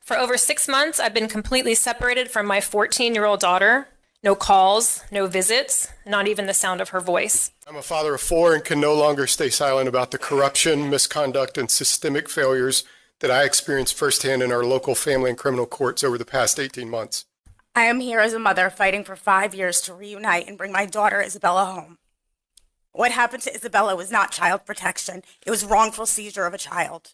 For over 6 months, I've been completely separated from my 14-year-old daughter. No calls, no visits, not even the sound of her voice. I'm a father of 4 and can no longer stay silent about the corruption, misconduct, and systemic failures that I experienced firsthand in our local family and criminal courts over the past 18 months. I am here as a mother fighting for 5 years to reunite and bring my daughter Isabella home. What happened to Isabella was not child protection. It was wrongful seizure of a child.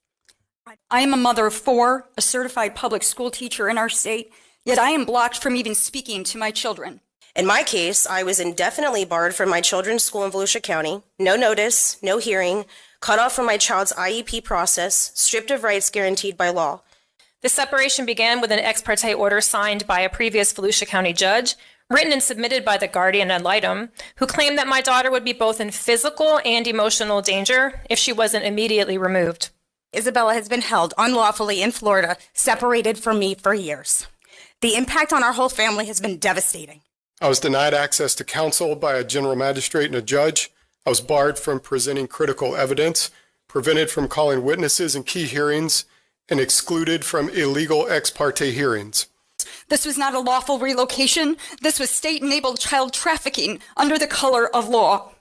I am a mother of 4, a certified public school teacher in our state, yet I am blocked from even speaking to my children. In my case, I was indefinitely barred from my children's school in Volusia County, no notice, no hearing, cut off from my child's IEP process, stripped of rights guaranteed by law. The separation began with an ex parte order signed by a previous Volusia County judge, written and submitted by the guardian ad litem, who claimed that my daughter would be both in physical and emotional danger if she wasn't immediately removed. Isabella has been held unlawfully in Florida, separated from me for years. The impact on our whole family has been devastating. I was denied access to counsel by a general magistrate and a judge. I was barred from presenting critical evidence, prevented from calling witnesses in key hearings, and excluded from illegal ex parte hearings. This was not a lawful relocation. This was state-enabled child trafficking under the color of law.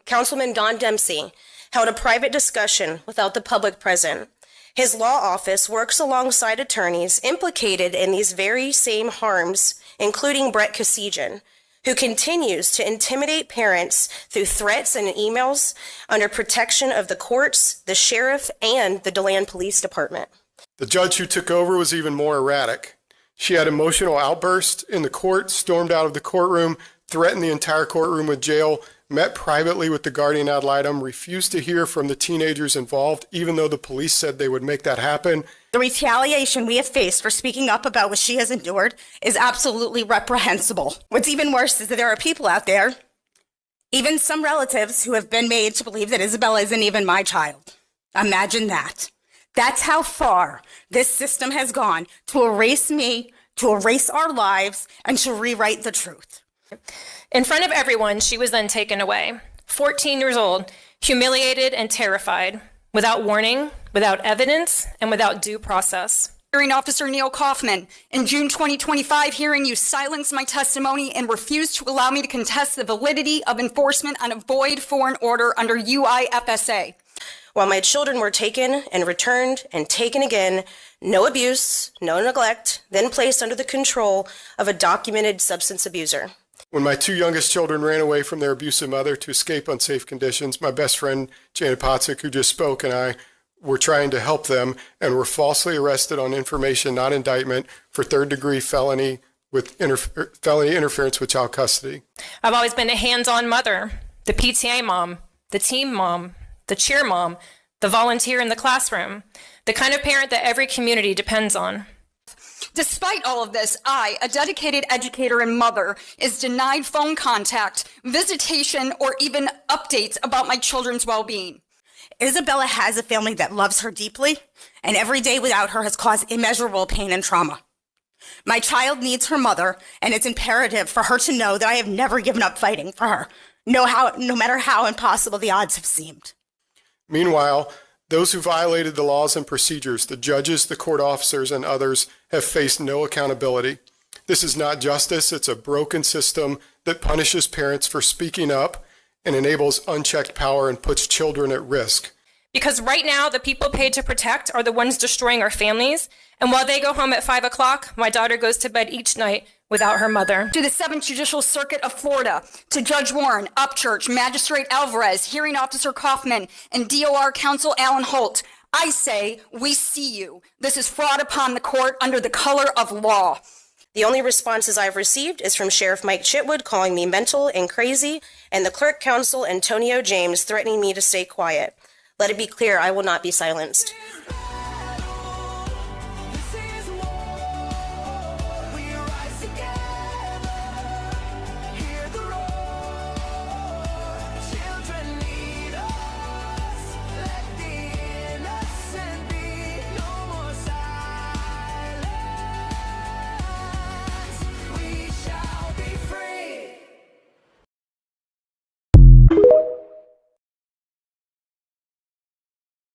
Councilman Don Dempsey held a private discussion without the public present. His law office works alongside attorneys implicated in these very same harms, including Brett Kosijan, who continues to intimidate parents through threats and emails under protection of the courts, the sheriff, and the DeLand Police Department. The judge who took over was even more erratic. She had emotional outbursts in the court, stormed out of the courtroom, threatened the entire courtroom with jail, met privately with the guardian ad litem, refused to hear from the teenagers involved, even though the police said they would make that happen. The retaliation we have faced for speaking up about what she has endured is absolutely reprehensible. What's even worse is that there are people out there, even some relatives, who have been made to believe that Isabella isn't even my child. Imagine that. That's how far this system has gone to erase me, to erase our lives, and to rewrite the truth. In front of everyone, she was then taken away, 14 years old, humiliated and terrified, without warning, without evidence, and without due process. Hearing Officer Neil Kaufman, in June 2025, hearing you silence my testimony and refuse to allow me to contest the validity of enforcement on a void foreign order under UIFSA. While my children were taken and returned and taken again, no abuse, no neglect, then placed under the control of a documented substance abuser. When my 2 youngest children ran away from their abusive mother to escape unsafe conditions, my best friend, Janet Potzik, who just spoke, and I were trying to help them and were falsely arrested on information, not indictment, for third-degree felony interference with child custody. I've always been a hands-on mother, the PTA mom, the team mom, the cheer mom, the volunteer in the classroom, the kind of parent that every community depends on. Despite all of this, I, a dedicated educator and mother, is denied phone contact, visitation, or even updates about my children's well-being. Isabella has a family that loves her deeply, and every day without her has caused immeasurable pain and trauma. My child needs her mother, and it's imperative for her to know that I have never given up fighting for her, no matter how impossible the odds have seemed. Meanwhile, those who violated the laws and procedures, the judges, the court officers, and others, have faced no accountability. This is not justice. It's a broken system that punishes parents for speaking up and enables unchecked power and puts children at risk. Because right now, the people paid to protect are the ones destroying our families. And while they go home at 5 o'clock, my daughter goes to bed each night without her mother. To the 7th Judicial Circuit of Florida, to Judge Warren, Upchurch, Magistrate Alvarez, Hearing Officer Kaufman, and DOR Counsel Alan Holt, I say, we see you. This is fraud upon the court under the color of law. The only responses I've received is from Sheriff Mike Chitwood calling me mental and crazy, and the Clerk Counsel Antonio James threatening me to stay quiet. Let it be clear, I will not be silenced.